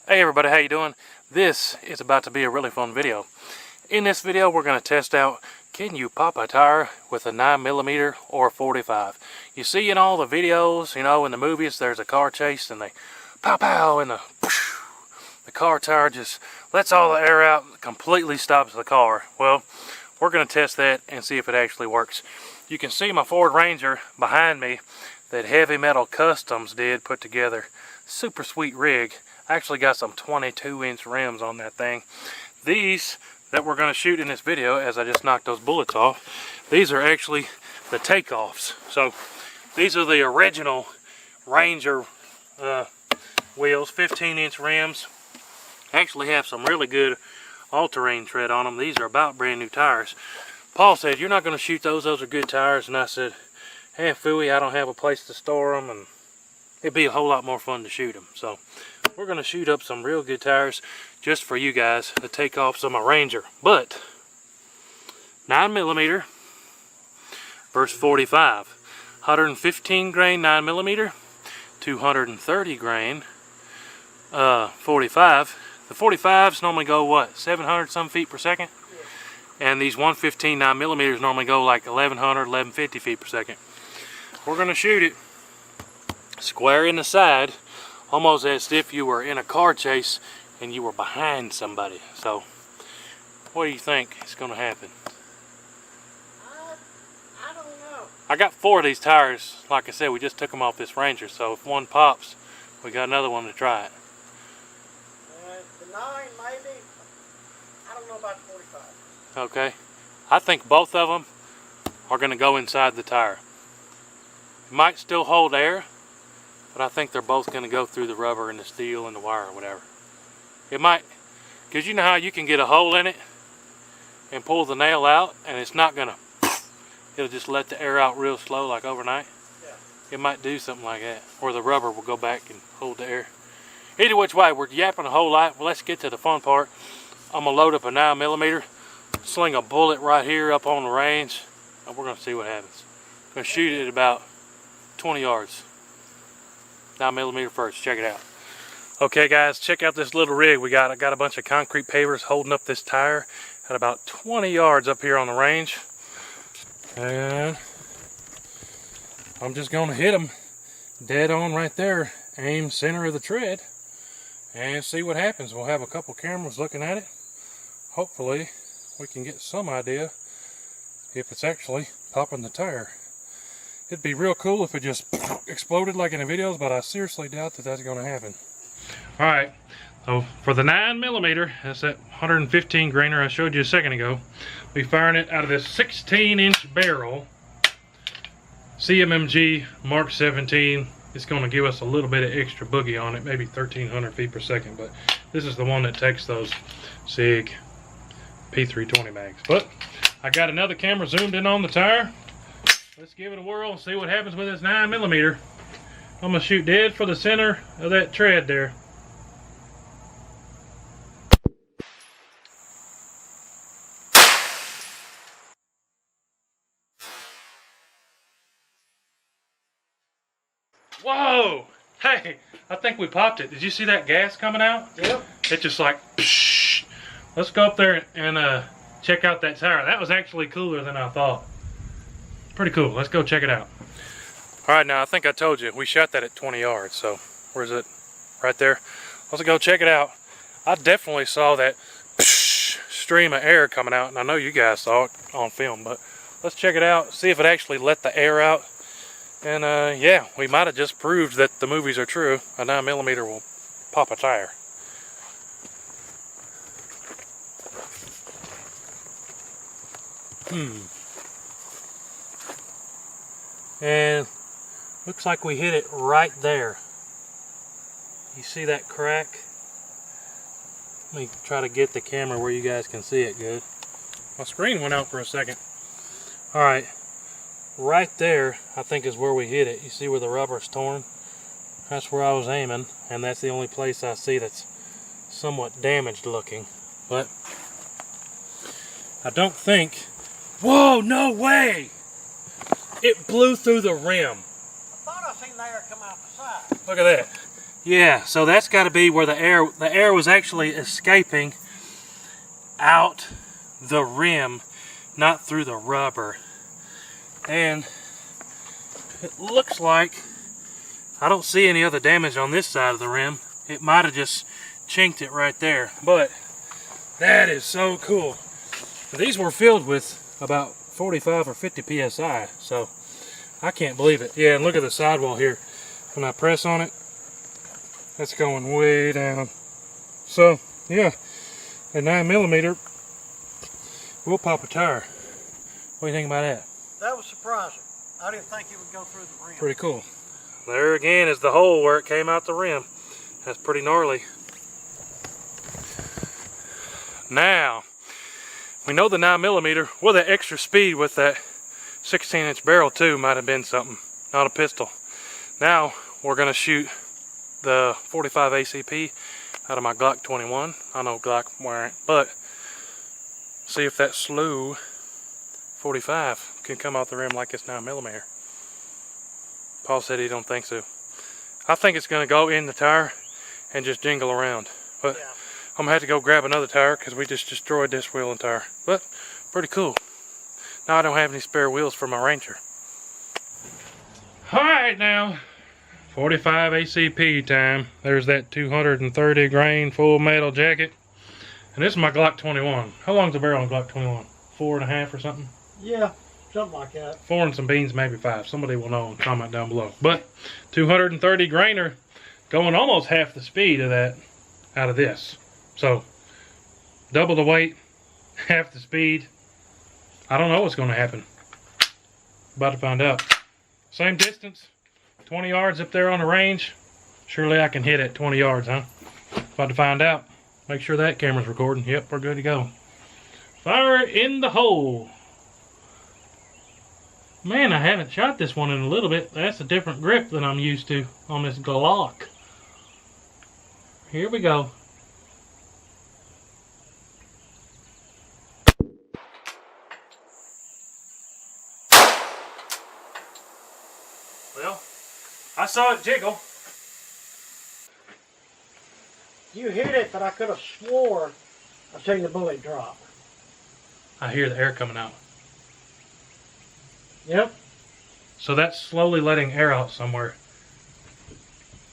Hey everybody, how you doing? This is about to be a really fun video. In this video we're going to test out, can you pop a tire with a 9mm or 45? You see in all the videos, you know, in the movies, there's a car chase and they pow pow and the car tire just lets all the air out, completely stops the car. Well, we're going to test that and see if it actually works. You can see my Ford Ranger behind me that Heavy Metal Customs did put together. Super sweet rig. I actually got some 22-inch rims on that thing. These that we're going to shoot in this video, as I just knocked those bullets off, these are actually the takeoffs. So these are the original Ranger wheels, 15-inch rims. Actually have some really good all-terrain tread on them. These are about brand new tires. Paul said, "You're not going to shoot those are good tires." And I said, "Hey, phooey, I don't have a place to store them, and it'd be a whole lot more fun to shoot them." So we're going to shoot up some real good tires just for you guys, the takeoffs of my Ranger. But 9mm versus 45. 115 grain 9mm, 230 grain 45. The 45s normally go what, 700 some feet per second? Yeah. And these 115 9mm normally go like 1100, 1150 feet per second. We're going to shoot it square in the side, almost as if you were in a car chase and you were behind somebody. So what do you think is going to happen? I don't know. I got 4 of these tires. Like I said, we just took them off this Ranger, so if one pops, we got another one to try it. The 9 maybe. I don't know about the 45. Okay, I think both of them are going to go inside the tire. It might still hold air, but I think they're both going to go through the rubber and the steel and the wire or whatever. It might, because you know how you can get a hole in it and pull the nail out and it's not going to, it'll just let the air out real slow like overnight. Yeah. It might do something like that, or the rubber will go back and hold the air. Either which way, we're yapping a whole lot. Well, let's get to the fun part. I'm going to load up a 9mm, sling a bullet right here up on the range, and we're going to see what happens. I'm going to shoot it at about 20 yards. 9mm first, check it out. Okay guys, check out this little rig we got. I got a bunch of concrete pavers holding up this tire at about 20 yards up here on the range. And I'm just going to hit them dead on right there, aim center of the tread, and see what happens. We'll have a couple cameras looking at it. Hopefully we can get some idea if it's actually popping the tire. It'd be real cool if it just exploded like in the videos, but I seriously doubt that that's going to happen. Alright, so for the 9mm, that's that 115 grainer I showed you a second ago, we're firing it out of this 16-inch barrel, CMMG Mark 17. It's going to give us a little bit of extra boogie on it, maybe 1300 feet per second, but this is the one that takes those SIG P320 mags. But I got another camera zoomed in on the tire. Let's give it a whirl and see what happens with this 9mm. I'm going to shoot dead for the center of that tread there. Whoa! Hey, I think we popped it. Did you see that gas coming out? Yep. It just like, psh. Let's go up there and check out that tire. That was actually cooler than I thought. Pretty cool. Let's go check it out. Alright, now I think I told you, we shot that at 20 yards. So, where's it? Right there. Let's go check it out. I definitely saw that stream of air coming out, and I know you guys saw it on film, but let's check it out, see if it actually let the air out. And yeah, we might have just proved that the movies are true. A 9mm will pop a tire. And looks like we hit it right there. You see that crack? Let me try to get the camera where you guys can see it good. My screen went out for a second. Alright, right there I think is where we hit it. You see where the rubber's torn? That's where I was aiming, and that's the only place I see that's somewhat damaged looking. But I don't think... Whoa, no way! It blew through the rim. I thought I seen the air come out the side. Look at that. Yeah, so that's got to be where the air was actually escaping out the rim, not through the rubber. And it looks like I don't see any other damage on this side of the rim. It might have just chinked it right there, but that is so cool. These were filled with about 45 or 50 psi, so I can't believe it. Yeah, and look at the sidewall here. When I press on it, that's going way down. So yeah, a 9mm will pop a tire. What do you think about that? That was surprising. I didn't think it would go through the rim. Pretty cool. There again is the hole where it came out the rim. That's pretty gnarly. Now, we know the 9mm with that extra speed with that 16-inch barrel too might have been something, not a pistol. Now we're going to shoot the 45 ACP out of my Glock 21. I know Glock weren't, but see if that slow 45 can come off the rim like it's 9mm. Paul said he don't think so. I think it's going to go in the tire and just jingle around. But yeah, I'm going to have to go grab another tire because we just destroyed this wheel and tire. But pretty cool. Now I don't have any spare wheels for my Ranger. Alright now, 45 ACP time. There's that 230 grain full metal jacket. And this is my Glock 21. How long's the barrel on Glock 21? 4.5 or something? Yeah, something like that. 4 and some beans, maybe 5. Somebody will know and comment down below. But 230 grainer going almost half the speed of that out of this. So double the weight, half the speed. I don't know what's going to happen. About to find out. Same distance, 20 yards up there on the range. Surely I can hit at 20 yards, huh? About to find out. Make sure that camera's recording. Yep, we're good to go. Fire in the hole. Man, I haven't shot this one in a little bit. That's a different grip than I'm used to on this Glock. Here we go. Well, I saw it jiggle. You hit it, but I could have swore I seen the bullet drop. I hear the air coming out. Yep. So that's slowly letting air out somewhere.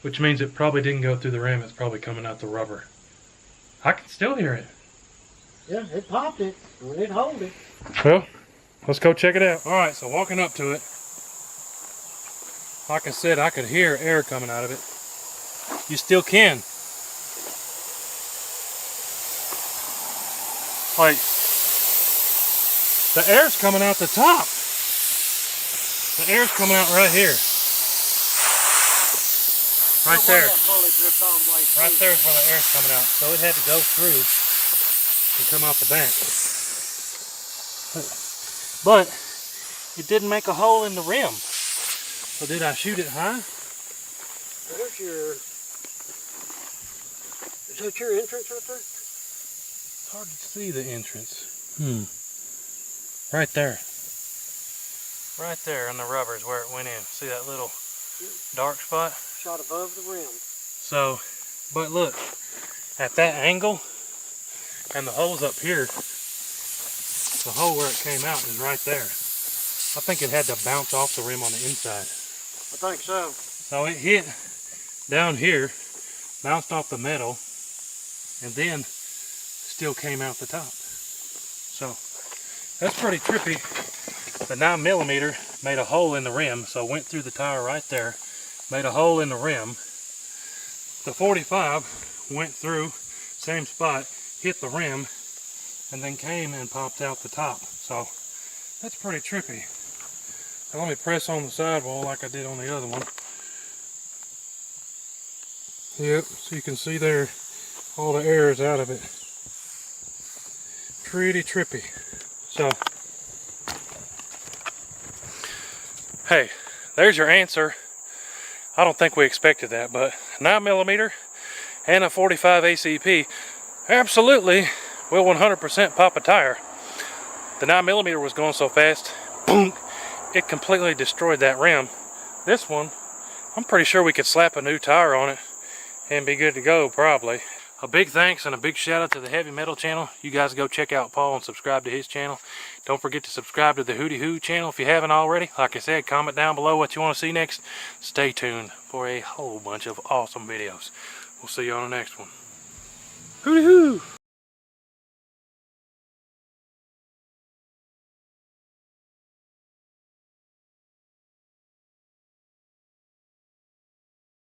Which means it probably didn't go through the rim. It's probably coming out the rubber. I can still hear it. Yeah, it popped it. When it hold it. Well, let's go check it out. Alright, so walking up to it. Like I said, I could hear air coming out of it. You still can. Like, the air's coming out the top. The air's coming out right here. Right there. Right there is where the air's coming out. So it had to go through and come out the back. But it didn't make a hole in the rim. So did I shoot it high? There's your... Is that your entrance right there? It's hard to see the entrance. Right there. Right there on the rubber is where it went in. See that little dark spot? Shot above the rim. So, but look, at that angle, and the hole's up here, the hole where it came out is right there. I think it had to bounce off the rim on the inside. I think so. So it hit down here, bounced off the metal, and then still came out the top. So that's pretty trippy. The 9mm made a hole in the rim, so went through the tire right there, made a hole in the rim. The 45 went through, same spot, hit the rim, and then came and popped out the top. So that's pretty trippy. Now let me press on the sidewall like I did on the other one. Yep, so you can see there, all the air is out of it. Pretty trippy. So, hey, there's your answer. I don't think we expected that, but 9mm and a 45 ACP absolutely will 100% pop a tire. The 9mm was going so fast, boom, it completely destroyed that rim. This one, I'm pretty sure we could slap a new tire on it and be good to go probably. A big thanks and a big shout out to the Heavy Metal channel. You guys go check out Paul and subscribe to his channel. Don't forget to subscribe to the WHOTEEWHO channel if you haven't already. Like I said, comment down below what you want to see next. Stay tuned for a whole bunch of awesome videos. We'll see you on the next one. WHOTEEWHO!